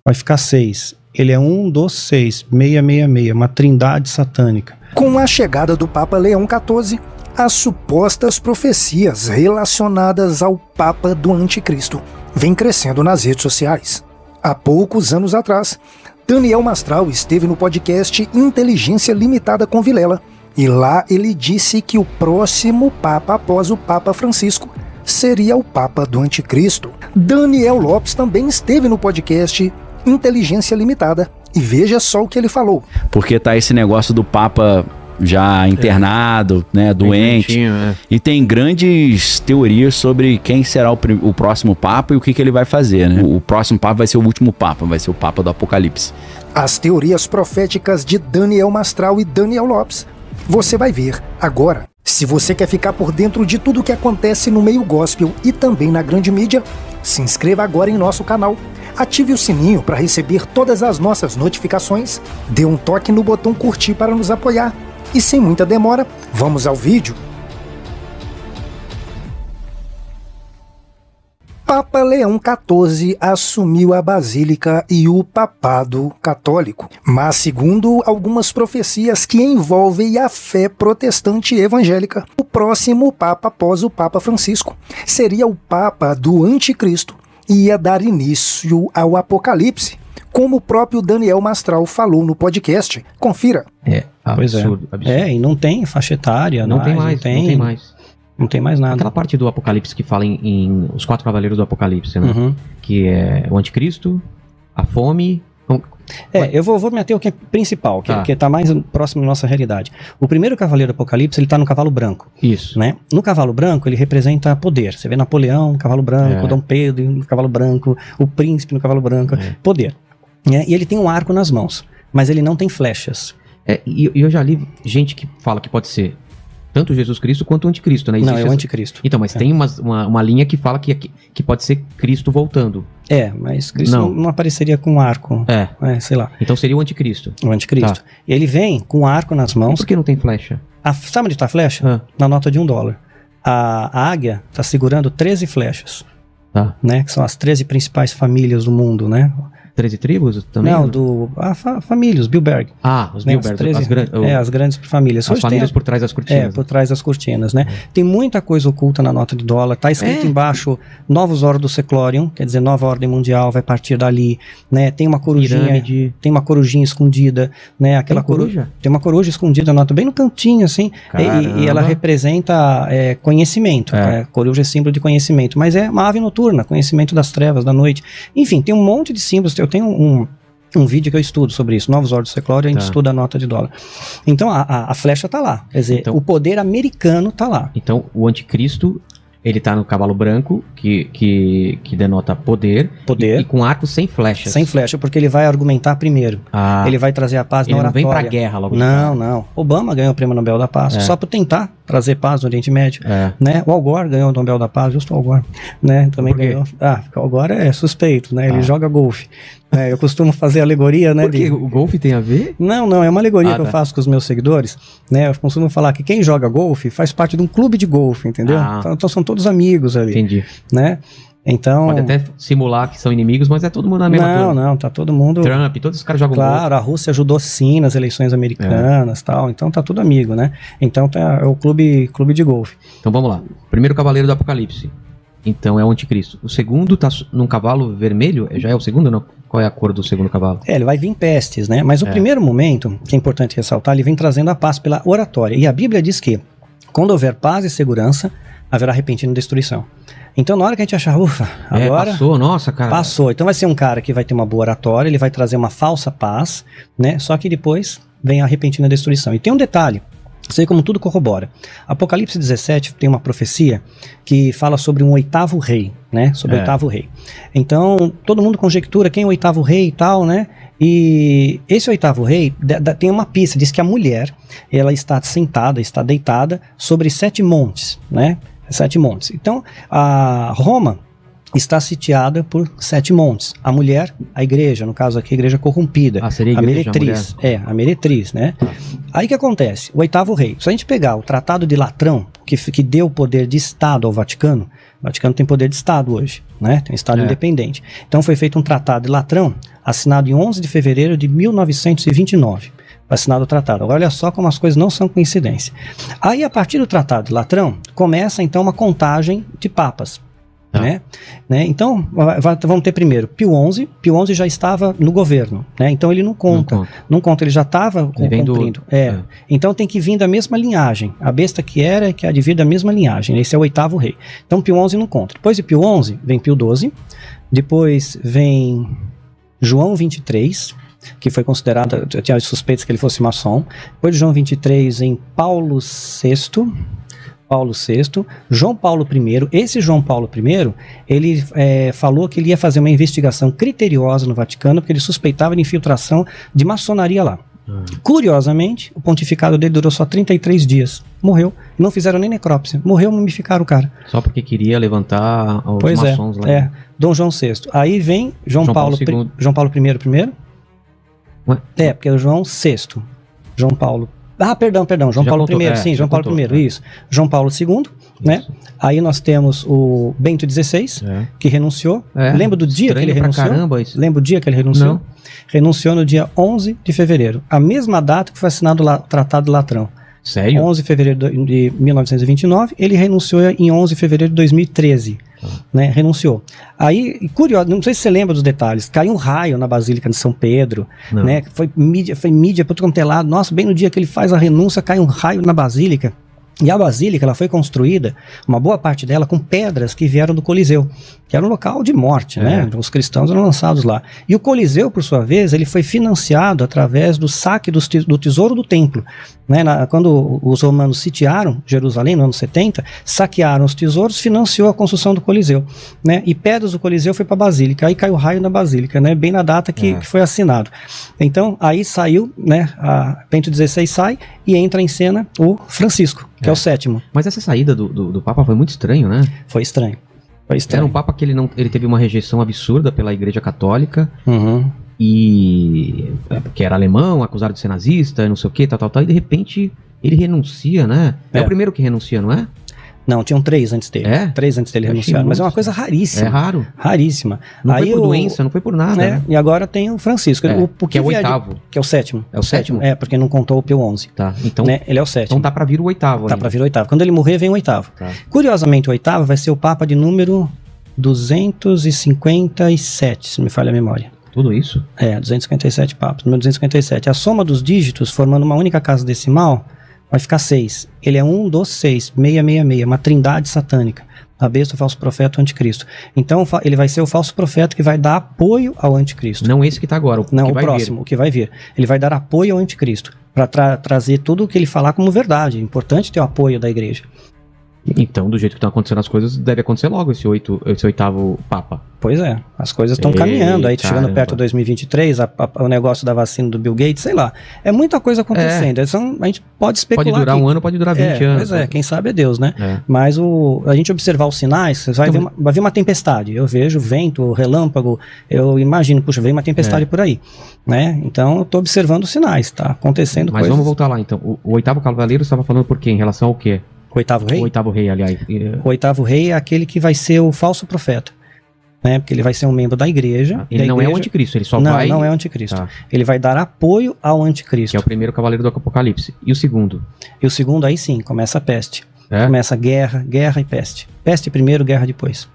vai ficar 6. Ele é um dos 6, 666, uma trindade satânica. Com a chegada do Papa Leão XIV, as supostas profecias relacionadas ao Papa do Anticristo vêm crescendo nas redes sociais. Há poucos anos atrás, Daniel Mastral esteve no podcast Inteligência Limitada com Vilela, e lá ele disse que o próximo Papa após o Papa Francisco seria o Papa do Anticristo. Daniel Lopes também esteve no podcast Inteligência Limitada, e veja só o que ele falou. Porque tá esse negócio do Papa já internado, né, doente, e tem grandes teorias sobre quem será o próximo Papa e o que ele vai fazer, né? O próximo Papa vai ser o último Papa, vai ser o Papa do Apocalipse. As teorias proféticas de Daniel Mastral e Daniel Lopes, você vai ver agora. Se você quer ficar por dentro de tudo que acontece no meio gospel e também na grande mídia, se inscreva agora em nosso canal, ative o sininho para receber todas as nossas notificações, dê um toque no botão curtir para nos apoiar. E sem muita demora, vamos ao vídeo. Papa Leão XIV assumiu a Basílica e o Papado Católico, mas segundo algumas profecias que envolvem a fé protestante evangélica, o próximo Papa após o Papa Francisco seria o Papa do Anticristo e ia dar início ao Apocalipse, como o próprio Daniel Mastral falou no podcast. Confira. Absurdo. E não tem faixa etária. Não tem mais. Não tem mais nada. Aquela parte do Apocalipse que fala em os 4 cavaleiros do Apocalipse, né? Uhum. Que é o Anticristo, a fome... Eu vou meter o que é principal, que está mais próximo da nossa realidade. O primeiro cavaleiro do Apocalipse, ele está no cavalo branco. Isso. Né? No cavalo branco, ele representa poder. Você vê Napoleão no cavalo branco, Dom Pedro no cavalo branco, o príncipe no cavalo branco. Poder. E ele tem um arco nas mãos, mas ele não tem flechas. E eu já li gente que fala que pode ser tanto Jesus Cristo quanto o Anticristo, né? Não, é o Anticristo. Então, mas tem uma linha que fala que pode ser Cristo voltando. Mas Cristo não apareceria com um arco. Sei lá. Então seria o Anticristo. O Anticristo. Tá. Ele vem com um arco nas mãos. E por que não tem flecha? Sabe onde tá a flecha? Na nota de $1. A águia tá segurando 13 flechas. Tá. Né? Que são as 13 principais famílias do mundo, né? 13 tribos também? Não, famílias, os Bilberg. Os Bilberg. As grandes famílias. As famílias por trás das cortinas. Por trás das cortinas, né? Tem muita coisa oculta na nota de $. Tá escrito embaixo, Novus Ordo Seclorium, quer dizer, nova ordem mundial vai partir dali, né? Tem uma corujinha, escondida, né? Aquela coruja? Tem uma coruja escondida na nota, bem no cantinho, assim, e ela representa conhecimento. Coruja é símbolo de conhecimento, mas é uma ave noturna, conhecimento das trevas, da noite. Enfim, tem um monte de símbolos. Eu tenho um vídeo que eu estudo sobre isso, Novus Ordo Seclorium, a gente estuda a nota de $. Então a flecha tá lá, quer dizer, o poder americano tá lá. Então o Anticristo, ele tá no cavalo branco, que denota poder. E com arco sem flechas. Sem flecha, porque ele vai argumentar primeiro. Ele vai trazer a paz na oratória. Ele não vem pra guerra logo. Não. Obama ganhou o Prêmio Nobel da Paz, só por tentar trazer paz no Oriente Médio. Né? O Al Gore ganhou o Nobel da Paz, justo o Al Gore. Né? Também ganhou. Porque o Al Gore é suspeito, né? Ele joga golfe. Eu costumo fazer alegoria, né? Porque o golfe tem a ver? Não, é uma alegoria que eu faço com os meus seguidores, né? Eu costumo falar que quem joga golfe faz parte de um clube de golfe, entendeu? Então são todos amigos ali. Entendi. Né? Então... Pode até simular que são inimigos, mas é todo mundo na mesma turma. Não, tá todo mundo... Trump, todos os caras jogam golfe. Claro, a Rússia ajudou sim nas eleições americanas e tal, então tá tudo amigo, né? Então é o clube de golfe. Então vamos lá. Primeiro cavaleiro do Apocalipse. Então é o Anticristo. O segundo tá num cavalo vermelho? Já é o segundo ou não? Qual é a cor do segundo cavalo? Ele vai vir em pestes, né? Mas o primeiro momento, que é importante ressaltar, ele vem trazendo a paz pela oratória. E a Bíblia diz que, quando houver paz e segurança, haverá repentina destruição. Então, na hora que a gente achar, agora... Passou, nossa, cara. Passou. Então vai ser um cara que vai ter uma boa oratória, ele vai trazer uma falsa paz, né? Só que depois vem a repentina destruição. E tem um detalhe. Sei como tudo corrobora. Apocalipse 17 tem uma profecia que fala sobre um 8º rei, né? Sobre o 8º rei. Então, todo mundo conjectura quem é o 8º rei e tal, né? E esse 8º rei tem uma pista, diz que a mulher, ela está sentada, está deitada sobre 7 montes, né? 7 montes. Então, a Roma está sitiada por 7 montes. A mulher, a igreja, no caso aqui, a igreja corrompida. Seria a igreja, meretriz. A meretriz, né? Aí o que acontece? O 8º rei. Se a gente pegar o Tratado de Latrão, que deu poder de Estado ao Vaticano, o Vaticano tem poder de Estado hoje, né? Tem um Estado independente. Então foi feito um Tratado de Latrão, assinado em 11 de fevereiro de 1929. Assinado o tratado. Agora, olha só como as coisas não são coincidência. Aí, a partir do Tratado de Latrão, começa então uma contagem de papas. Né? Então, vamos ter primeiro Pio XI. Pio XI já estava no governo, né? Então ele não conta, ele já estava cumprindo. Então tem que vir da mesma linhagem. A besta que há de vir da mesma linhagem. Esse é o 8º rei. Então Pio XI não conta. Depois de Pio XI vem Pio XII. Depois vem João XXIII, que foi considerado, tinha suspeitas que ele fosse maçom. Depois de João XXIII vem Paulo VI. João Paulo I, esse João Paulo I, ele falou que ele ia fazer uma investigação criteriosa no Vaticano, porque ele suspeitava de infiltração de maçonaria lá. Curiosamente, o pontificado dele durou só 33 dias. Morreu. Não fizeram nem necrópsia. Morreu, mumificaram o cara. Só porque queria levantar os maçons lá. Dom João VI. Aí vem João Paulo I primeiro. Ué? Porque é o João VI. João Paulo João Paulo I, sim, João Paulo I, isso. João Paulo II, né? Aí nós temos o Bento XVI, que renunciou. Lembra do dia que ele renunciou? Lembra o dia que ele renunciou? Não. Renunciou no dia 11 de fevereiro. A mesma data que foi assinado o Tratado de Latrão. Sério? 11 de fevereiro de 1929, ele renunciou em 11 de fevereiro de 2013. Né, renunciou. Aí, curioso, não sei se você lembra dos detalhes, caiu um raio na Basílica de São Pedro, né, foi mídia por todo quanto é lado. Nossa, bem no dia que ele faz a renúncia, cai um raio na Basílica. E a Basílica, ela foi construída, uma boa parte dela, com pedras que vieram do Coliseu, que era um local de morte, né? Os cristãos eram lançados lá. E o Coliseu, por sua vez, ele foi financiado através do saque do tesouro do templo. Né? Quando os romanos sitiaram Jerusalém, no ano 70, saquearam os tesouros, financiou a construção do Coliseu. Né? E pedras do Coliseu foi para a Basílica. Aí caiu o raio na Basílica, né? Bem na data que foi assinado. Então, aí saiu, né? A Bento XVI sai e entra em cena o Francisco, que é o 7º. Mas essa saída do Papa foi muito estranho, né? Foi estranho. Era um Papa que ele teve uma rejeição absurda pela Igreja Católica. E porque era alemão, acusado de ser nazista, não sei o que, tal, e de repente ele renuncia, né? É o primeiro que renuncia, não é? Não, tinham 3 antes dele. 3 antes dele renunciar. Mas é uma coisa raríssima. É raro. Raríssima. Não foi por doença, não foi por nada. Né? E agora tem o Francisco. Que é o 8º. Que é o 7º. É o 7º? Porque não contou o Pio XI. Tá, então... Né? Ele é o 7º. Então tá pra vir o 8º. Tá pra vir o 8º. Quando ele morrer, vem o 8º. Tá. Curiosamente, o 8º vai ser o Papa de número 257, se não me falha a memória. Tudo isso? 257 papas. Número 257. A soma dos dígitos, formando uma única casa decimal, vai ficar 6. Ele é um dos 6, 666, uma trindade satânica. A besta, o falso profeta, o anticristo. Então ele vai ser o falso profeta que vai dar apoio ao anticristo. Não esse que está agora, o próximo, o que vai vir. Ele vai dar apoio ao anticristo, para trazer tudo o que ele falar como verdade. É importante ter o apoio da igreja. Então, do jeito que estão acontecendo as coisas, deve acontecer logo esse 8º Papa. Pois é, as coisas estão caminhando, aí chegando perto de 2023, o negócio da vacina do Bill Gates, sei lá, é muita coisa acontecendo, a gente pode especular. Pode durar um ano, pode durar 20 anos. Pois quem sabe é Deus, né? Mas a gente observar os sinais, vai vir uma tempestade, eu vejo vento, relâmpago, eu imagino, puxa, vem uma tempestade por aí, né? Então eu tô observando os sinais, tá acontecendo coisas. Mas vamos voltar lá então, o 8º Cavaleiro estava falando por quê? Em relação ao quê? O 8º rei? O 8º rei, aliás. O 8º rei é aquele que vai ser o falso profeta. Né? Porque ele vai ser um membro da igreja. Ele não é o anticristo, ele só vai... Não é o anticristo. Tá. Ele vai dar apoio ao anticristo. Que é o primeiro cavaleiro do Apocalipse. E o segundo? E o segundo, aí sim, começa a peste. Começa guerra e peste. Peste primeiro, guerra depois.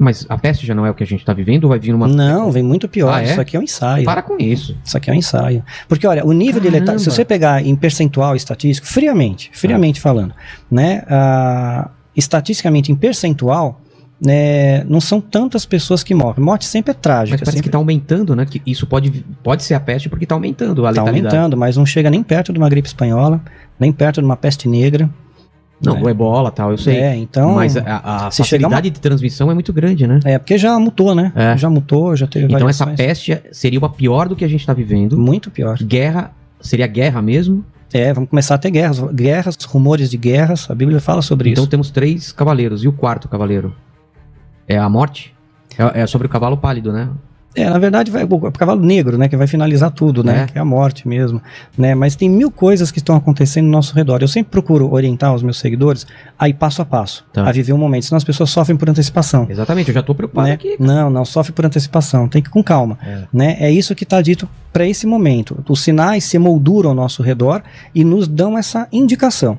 Mas a peste já não é o que a gente está vivendo ou vai vir uma... Não, vem muito pior. Isso aqui é um ensaio. Para com isso. Isso aqui é um ensaio. Porque, olha, o nível de letalidade, se você pegar em percentual estatístico, friamente falando, né, estatisticamente em percentual, né, não são tantas pessoas que morrem. Morte sempre é trágica. Mas parece que está aumentando, né? Que isso pode ser a peste porque está aumentando a letalidade. Está aumentando, mas não chega nem perto de uma gripe espanhola, nem perto de uma peste negra. Não, o ebola e tal, eu sei. Então... Mas a facilidade de transmissão é muito grande, né? Porque já mutou, né? Já mutou, já teve Então essa peste seria uma pior do que a gente está vivendo. Muito pior. Guerra, seria guerra mesmo? Vamos começar a ter guerras, rumores de guerras, a Bíblia fala sobre isso. Então temos 3 cavaleiros, e o 4º cavaleiro? É a morte? É sobre o cavalo pálido, né? Na verdade, o cavalo negro, né, que vai finalizar tudo, né, que é a morte mesmo, né, mas tem 1000 coisas que estão acontecendo no nosso redor. Eu sempre procuro orientar os meus seguidores a ir passo a passo, a viver um momento, senão as pessoas sofrem por antecipação. Exatamente, eu já estou preocupado aqui. Não sofre por antecipação, tem que ir com calma, né, é isso que está dito para esse momento. Os sinais se molduram ao nosso redor e nos dão essa indicação.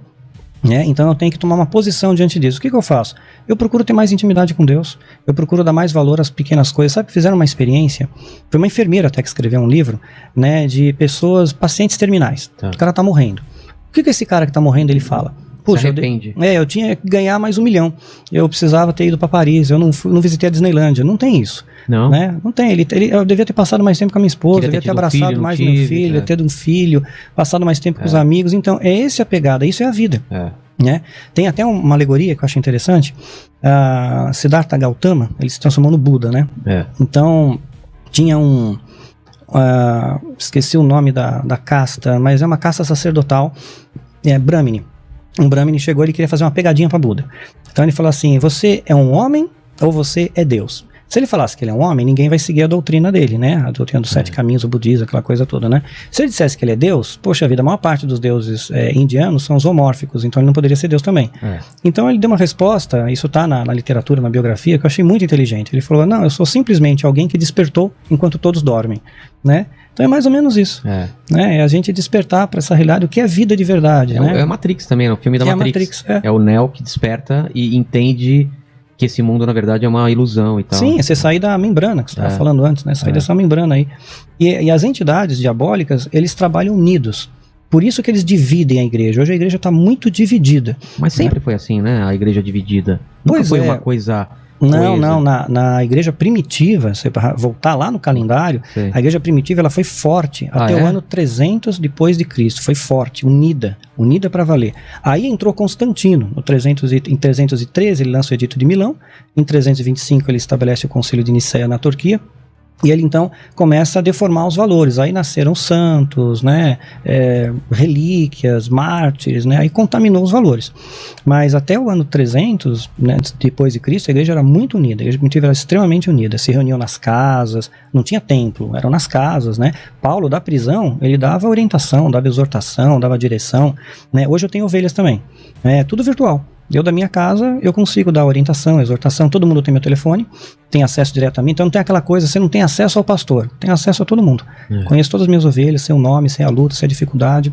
Então eu tenho que tomar uma posição diante disso. O que eu faço? Eu procuro ter mais intimidade com Deus, eu procuro dar mais valor às pequenas coisas. Sabe, fizeram uma experiência, foi uma enfermeira até que escreveu um livro, né, de pessoas, pacientes terminais. O cara tá morrendo. O que esse cara que tá morrendo, ele fala? Puxa, eu tinha que ganhar mais 1 milhão, eu precisava ter ido para Paris, eu não visitei a Disneylândia. Não tem isso. Não, né? Não tem. Eu devia ter passado mais tempo com a minha esposa, devia ter abraçado mais meu filho, ter um filho, passado mais tempo com os amigos. Então, é essa a pegada, isso é a vida. Né? Tem até uma alegoria que eu acho interessante. Siddhartha Gautama, ele se transformou no Buda, né? Então, tinha esqueci o nome da casta, mas é uma casta sacerdotal, Brahmini. Um Brahmini chegou, ele queria fazer uma pegadinha para Buda. Então ele falou assim: você é um homem ou você é Deus? Se ele falasse que ele é um homem, ninguém vai seguir a doutrina dele, né? A doutrina dos 7 caminhos, o budismo, aquela coisa toda, né? Se ele dissesse que ele é Deus, poxa vida, a maior parte dos deuses indianos são zoomórficos, então ele não poderia ser Deus também. Então ele deu uma resposta, isso tá na literatura, na biografia, que eu achei muito inteligente. Ele falou: não, eu sou simplesmente alguém que despertou enquanto todos dormem, né? Então é mais ou menos isso, né? É a gente despertar para essa realidade, o que é vida de verdade, né? É a Matrix também, né? O filme da Matrix. É o Neo que desperta e entende que esse mundo, na verdade, é uma ilusão e tal. Sim, é você sair da membrana, que você estava falando antes, né? Sair dessa membrana aí. E as entidades diabólicas, eles trabalham unidos. Por isso que eles dividem a igreja. Hoje a igreja está muito dividida. Mas sempre foi assim, né? A igreja dividida. Nunca foi uma coisa... Não, na igreja primitiva, você voltar lá no calendário, a igreja primitiva ela foi forte até o ano 300 depois de Cristo, foi forte, unida para valer. Aí entrou Constantino, em 313 ele lança o Edito de Milão, em 325 ele estabelece o Concílio de Nicéia na Turquia, e ele então começa a deformar os valores. Aí nasceram santos, né, relíquias, mártires, né, aí contaminou os valores. Mas até o ano 300, né, depois de Cristo, a igreja era muito unida, a igreja primitiva era extremamente unida, se reuniam nas casas, não tinha templo, eram nas casas, né. Paulo, da prisão, ele dava orientação, dava exortação, dava direção, né. Hoje eu tenho ovelhas também, tudo virtual. Eu da minha casa, eu consigo dar orientação, exortação, todo mundo tem meu telefone, tem acesso diretamente, então não tem aquela coisa, você não tem acesso ao pastor, tem acesso a todo mundo. Conheço todas as minhas ovelhas, sei o nome, sei a luta, sei a dificuldade,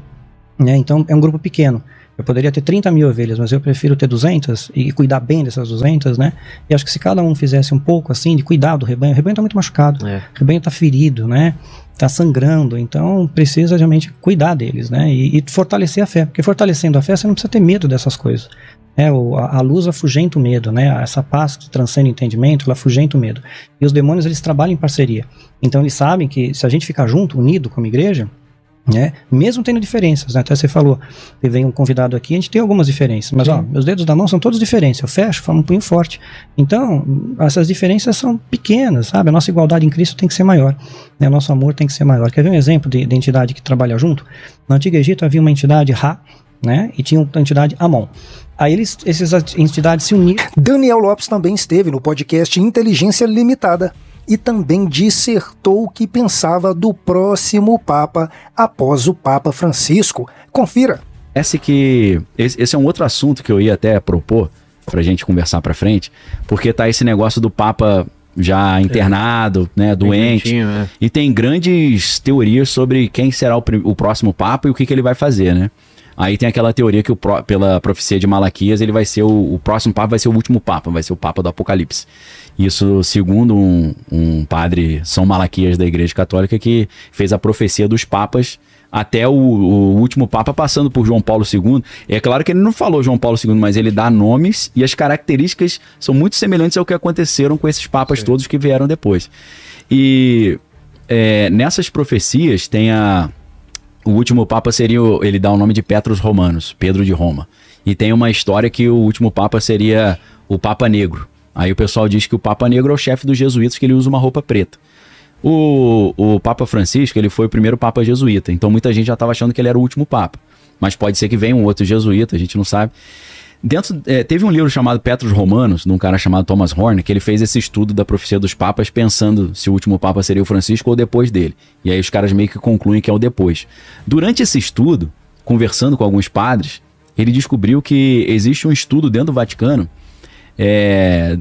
né? Então é um grupo pequeno. Eu poderia ter 30 mil ovelhas, mas eu prefiro ter 200 e cuidar bem dessas 200, né? E acho que se cada um fizesse um pouco assim, de cuidar do rebanho, o rebanho está muito machucado, o rebanho está ferido, né? Está sangrando, então precisa realmente cuidar deles, né? E fortalecer a fé, porque fortalecendo a fé você não precisa ter medo dessas coisas. A luz afugenta o medo, né? Essa paz que transcende o entendimento, ela afugenta o medo. E os demônios, eles trabalham em parceria. Então eles sabem que se a gente ficar junto, unido como igreja, né? Mesmo tendo diferenças, né? Até você falou, que vem um convidado aqui, a gente tem algumas diferenças, mas meus dedos da mão são todos diferentes, eu fecho, formo um punho forte. Então, essas diferenças são pequenas, sabe? A nossa igualdade em Cristo tem que ser maior, né? O nosso amor tem que ser maior. Quer ver um exemplo de entidade que trabalha junto? No Antigo Egito havia uma entidade Ra, né? E tinha uma entidade Amon. Aí essas entidades se uniram. Daniel Lopes também esteve no podcast Inteligência Limitada e também dissertou o que pensava do próximo Papa após o Papa Francisco. Confira. Esse é um outro assunto que eu ia até propor pra gente conversar pra frente, porque tá esse negócio do Papa já internado, né, doente, e tem grandes teorias sobre quem será o próximo Papa e o que ele vai fazer, né? Aí tem aquela teoria que pela profecia de Malaquias, ele vai ser o próximo Papa, vai ser o último Papa, vai ser o Papa do Apocalipse. Isso segundo um padre São Malaquias da Igreja Católica, que fez a profecia dos papas até o último Papa, passando por João Paulo II. É claro que ele não falou João Paulo II, mas ele dá nomes e as características são muito semelhantes ao que aconteceram com esses papas todos que vieram depois. E nessas profecias tem o último Papa seria, ele dá o nome de Petrus Romanus, Pedro de Roma. E tem uma história que o último Papa seria o Papa Negro. Aí o pessoal diz que o Papa Negro é o chefe dos jesuítas, que ele usa uma roupa preta. O Papa Francisco, ele foi o primeiro Papa jesuíta, então muita gente já estava achando que ele era o último Papa. Mas pode ser que venha um outro jesuíta, a gente não sabe. Teve um livro chamado Petrus Romanos, de um cara chamado Thomas Horn, que ele fez esse estudo da profecia dos papas, pensando se o último papa seria o Francisco ou depois dele. E aí os caras meio que concluem que é o depois. Durante esse estudo, conversando com alguns padres, ele descobriu que existe um estudo dentro do Vaticano.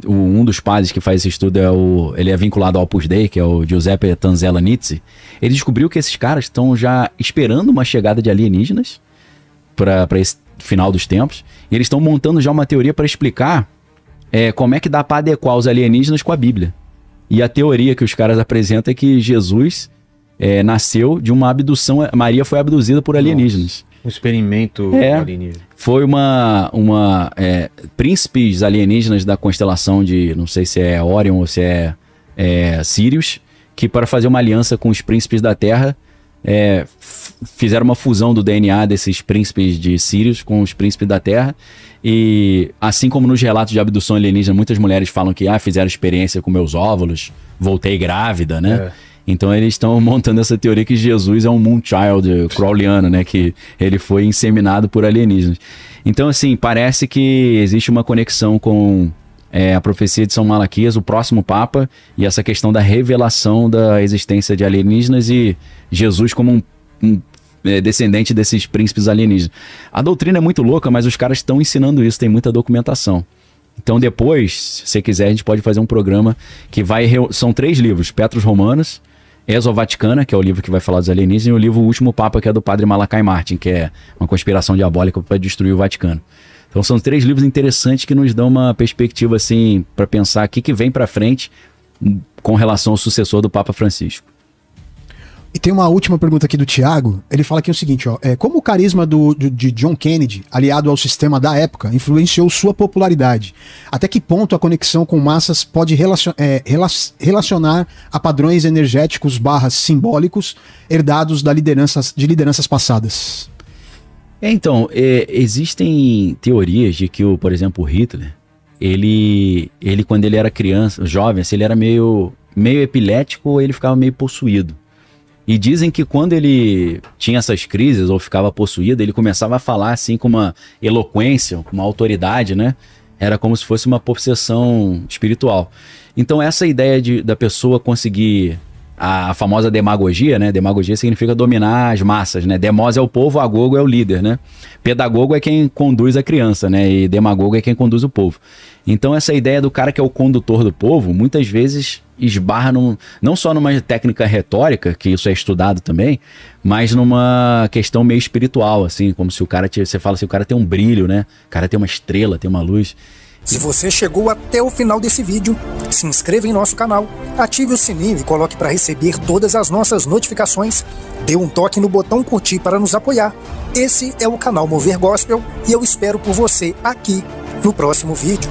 Um dos padres que faz esse estudo ele é vinculado ao Opus Dei, que é o Giuseppe Tanzella Nizzi. Ele descobriu que esses caras estão já esperando uma chegada de alienígenas para esse final dos tempos, e eles estão montando já uma teoria para explicar como é que dá para adequar os alienígenas com a Bíblia. E a teoria que os caras apresentam é que Jesus nasceu de uma abdução, Maria foi abduzida por alienígenas. Nossa, um experimento alienígena. Foi príncipes alienígenas da constelação de, não sei se é Orion ou se é Sirius, que para fazer uma aliança com os príncipes da Terra, fizeram uma fusão do DNA desses príncipes de Sirius com os príncipes da Terra. E assim como nos relatos de abdução alienígena, muitas mulheres falam que fizeram experiência com meus óvulos, voltei grávida, né? Então eles estão montando essa teoria que Jesus é um Moonchild crowleyano, né? Que ele foi inseminado por alienígenas. Então, assim, parece que existe uma conexão com a profecia de São Malaquias, o próximo Papa, e essa questão da revelação da existência de alienígenas e Jesus como um descendente desses príncipes alienígenas. A doutrina é muito louca, mas os caras estão ensinando isso, tem muita documentação. Então depois, se você quiser, a gente pode fazer um programa que são 3 livros, Petrus Romanos, Exovaticana, que é o livro que vai falar dos alienígenas, e o livro O Último Papa, que é do padre Malachi Martin, que é uma conspiração diabólica para destruir o Vaticano. Então são 3 livros interessantes que nos dão uma perspectiva assim para pensar o que vem para frente com relação ao sucessor do Papa Francisco. E tem uma última pergunta aqui do Thiago. Ele fala aqui o seguinte, como o carisma de John Kennedy, aliado ao sistema da época, influenciou sua popularidade? Até que ponto a conexão com massas pode relacionar a padrões energéticos / simbólicos herdados de lideranças passadas? Então, existem teorias de que, por exemplo, o Hitler, ele quando ele era criança, jovem, assim, ele era meio epilético ou ele ficava meio possuído. E dizem que quando ele tinha essas crises ou ficava possuído, ele começava a falar assim com uma eloquência, com uma autoridade, né? Era como se fosse uma possessão espiritual. Então essa ideia da pessoa conseguir a famosa demagogia, né? Demagogia significa dominar as massas, né? Demos é o povo, agogo é o líder, né? Pedagogo é quem conduz a criança, né? E demagogo é quem conduz o povo. Então essa ideia do cara que é o condutor do povo, muitas vezes esbarra não só numa técnica retórica, que isso é estudado também, mas numa questão meio espiritual, assim, como se o cara, você fala assim, o cara tem um brilho, né? O cara tem uma estrela, tem uma luz. Se você chegou até o final desse vídeo, se inscreva em nosso canal, ative o sininho e coloque para receber todas as nossas notificações. Dê um toque no botão curtir para nos apoiar. Esse é o canal Mover Gospel e eu espero por você aqui no próximo vídeo.